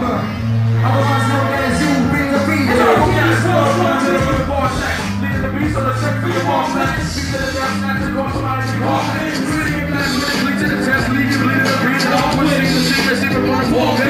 Barber, otherwise known as you, bring the beat. Leading the beats on the check for your boss, man. Speak to the death, snatch the door, somebody can walk in. Reading your glass, lead to the test, lead you, lead the beat. All with it, the secret, born, walk in.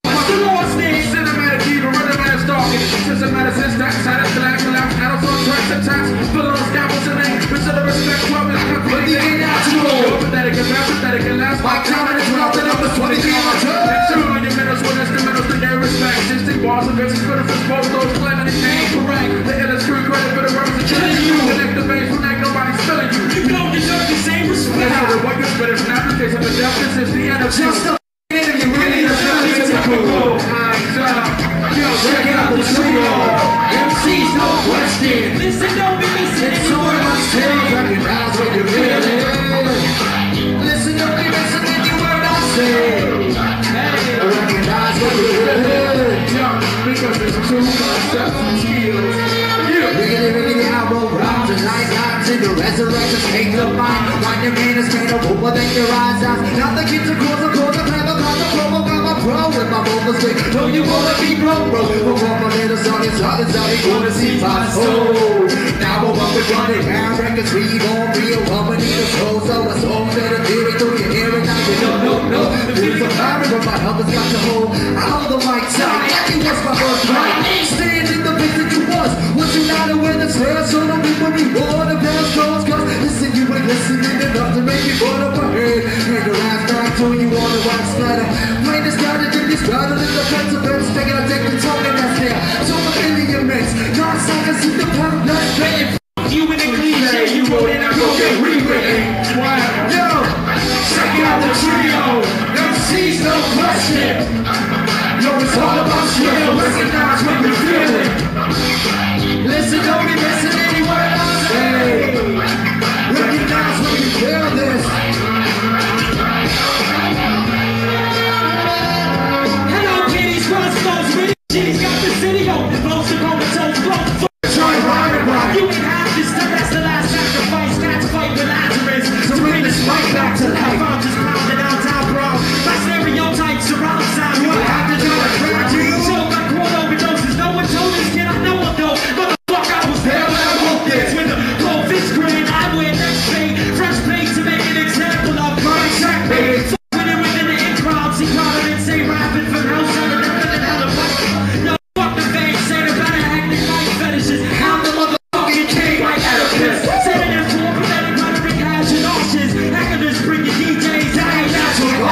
What's the Lord's name? Cinematic evil, rhythm man stalking. Systematic syntax, side of black, adults on tracks and taps. Fill those scalpels and names. Consider respect, problems, completely natural. Pathetic and pathetic and last. My comment is dropped and up to 23 on my turn. Two on your minutes, when instrumentals to their respect. 16 bars of bitches, critical, expose those claiming they ain't correct. The illest crew credit for the words that killing you. Connect the base when ain't nobody's spilling you. You don't deserve the same respect. What you spit is an application of justice is the end of just the enemy. Really, the justice is cool. Yo, check out the trio. MC's no question. Listen, don't be missing. It's so much time. Recognize what you feel it. Listen, don't be missing any word I say. Recognize what you feel it. Because there's too much stuff and skills. Riggedy, I roll round tonight. Times in the resurrection, take the mind. Find your man is made of over than your eyes out. Now the kids are close, the plan of the promo. Got my pro with my vocals quick. No, you wanna be bro. Before my little song is hot, it's all you wanna see my soul. Now I'm up and running, round records, we gon' real company to show. So it's all better theory, through your ear and now you no. There's a power, but my help has got to hold. I hold the right side, like it was my birthright. Stand in the place that you was you not aware that's fair? So don't be worried, more the best goes. Cause listen, you ain't listening enough to make you burn up a head. Take your ass back till you want to wax splatter. Plain is started in this battle in the fence of events. Taking a take the talk and that's there. So a million minutes, not seconds in the pound, not paying. You in the cliche, you wrote it, I go get rewritten. Yo, check out the trio. MC's no question. Yo, it's all about skill. Recognize when you feel it. Listen, don't be missing any word I say. Recognize when you feel this. Hello, kitties, crossbows, really shitty's got the city open. Blows the comatose, blows. Try right. You ain't have this stuff, that's the last sacrifice. Cats fight with Lazarus. So bring this fight back to life. I'm just pounding downtown, bro. My stereotypes surround sound. You have to do it for you. So my quote overdoses. No one told this kid, I know I'm dope. Motherfucker, I was there when I wrote this. With the cold fist grin, I wear next fade. Fresh paint to make an example of my track page. Fucking it within the in crowd. See crowd and say rapping from house under nothing and hell of no fuck the fame. Say the better acting like fetishes. I'm the motherfucking king like Oedipus. Sitting in for pathetic rhetoric, hash and auctions. Hackers bring your DJs. I ain't natural.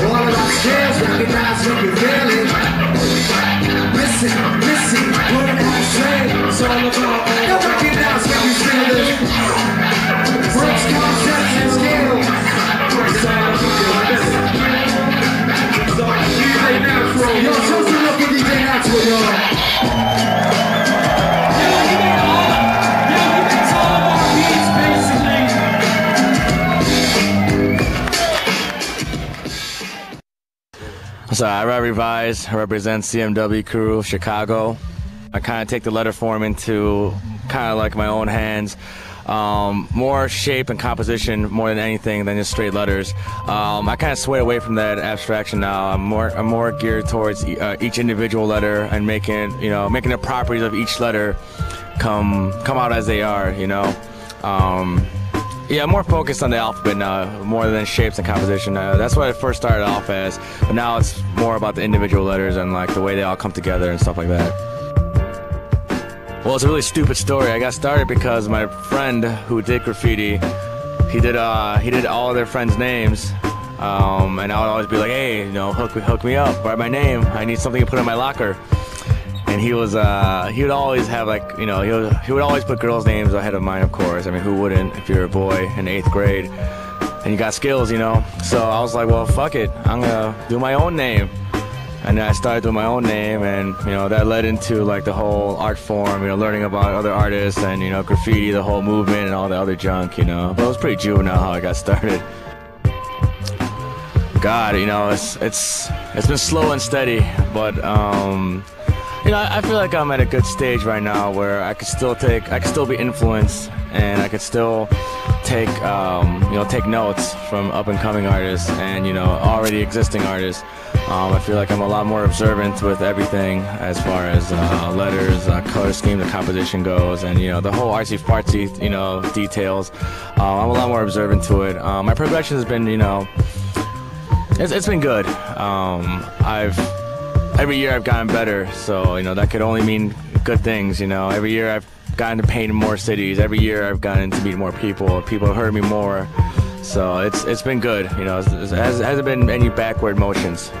All of our skills, recognize when you feel it. Listen, what I say. It's all about you recognize when you feel it. Bricks, concepts, and skills. It's all about DJ Natural. Yo, so to look at DJ Natural, yo. So I revise, I represent CMW crew, Chicago. I kind of take the letter form into kind of like my own hands. More shape and composition more than anything than just straight letters. I kind of sway away from that abstraction now. I'm more geared towards each individual letter and making the properties of each letter come out as they are, you know. Yeah, I'm more focused on the alphabet now, more than shapes and composition. That's what I first started off as, but now it's more about the individual letters and like the way they all come together and stuff like that. Well, it's a really stupid story. I got started because my friend who did graffiti, he did all of their friends' names, and I would always be like, hey, you know, hook me up, write my name. I need something to put in my locker. And he would always have, like, you know, he would always put girls' names ahead of mine, of course. I mean, who wouldn't if you're a boy in 8th grade and you got skills, you know? So I was like, well, fuck it, I'm gonna do my own name. And then I started doing my own name, and, you know, that led into like the whole art form, you know, learning about other artists and, you know, graffiti, the whole movement and all the other junk, you know. But it was pretty juvenile how I got started. God, you know, it's been slow and steady, but You know, I feel like I'm at a good stage right now where I could still be influenced, and I could still take, take notes from up-and-coming artists and, already existing artists. I feel like I'm a lot more observant with everything as far as letters, color scheme, the composition goes, and, the whole artsy-fartsy, details. I'm a lot more observant to it. My progression has been, it's been good. Every year I've gotten better, so that could only mean good things. Every year I've gotten to paint in more cities. Every year I've gotten to meet more people. People have heard me more, so it's been good. It hasn't been any backward motions.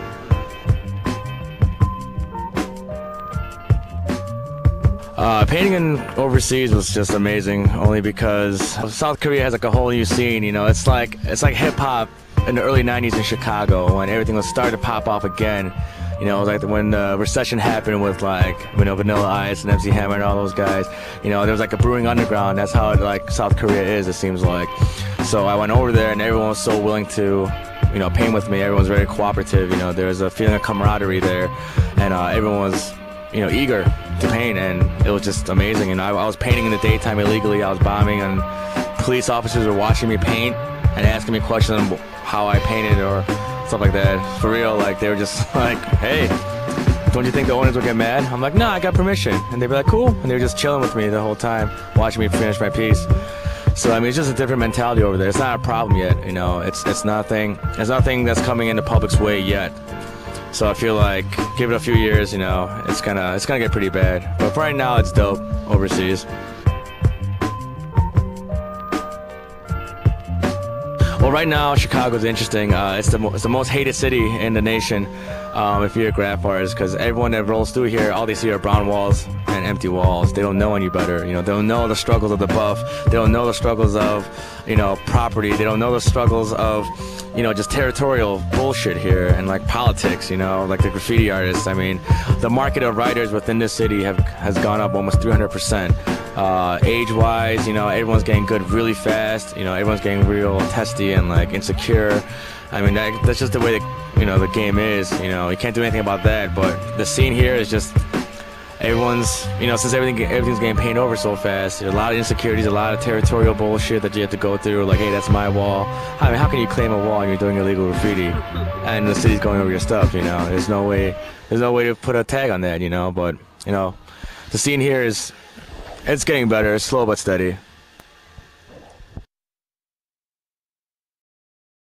Painting overseas was just amazing, only because South Korea has like a whole new scene. It's like hip hop in the early '90s in Chicago when everything was starting to pop off again. It was like when the recession happened with Vanilla Ice and MC Hammer and all those guys. There was like a brewing underground. That's how South Korea is, it seems like. So I went over there and everyone was so willing to, paint with me. Everyone was very cooperative. There was a feeling of camaraderie there, and everyone was, eager to paint, and it was just amazing. And I was painting in the daytime illegally. I was bombing, and police officers were watching me paint and asking me questions on how I painted or stuff like that. For real, they were just like, hey, don't you think the owners will get mad? I'm like, no, I got permission. And they'd be like, cool. And they were just chilling with me the whole time, watching me finish my piece. So, it's just a different mentality over there. It's not a problem yet, it's nothing that's coming in the public's way yet. So I feel like, give it a few years, it's gonna get pretty bad. But for right now, it's dope overseas. Well, right now, Chicago's interesting. It's the most hated city in the nation if you're a graph artist, because everyone that rolls through here, all they see are brown walls and empty walls. They don't know any better. They don't know the struggles of the buff. They don't know the struggles of, property. They don't know the struggles of, just territorial bullshit here and politics, like the graffiti artists. The market of writers within this city has gone up almost 300%. Age-wise, everyone's getting good really fast. Everyone's getting real testy and insecure. That's just the way the game is. You can't do anything about that. But the scene here is just everyone's, since everything's getting painted over so fast, there's a lot of insecurities, a lot of territorial bullshit that you have to go through. Like, hey, that's my wall. How can you claim a wall and you're doing illegal graffiti and the city's going over your stuff? There's no way to put a tag on that. But the scene here it's getting better. It's slow but steady.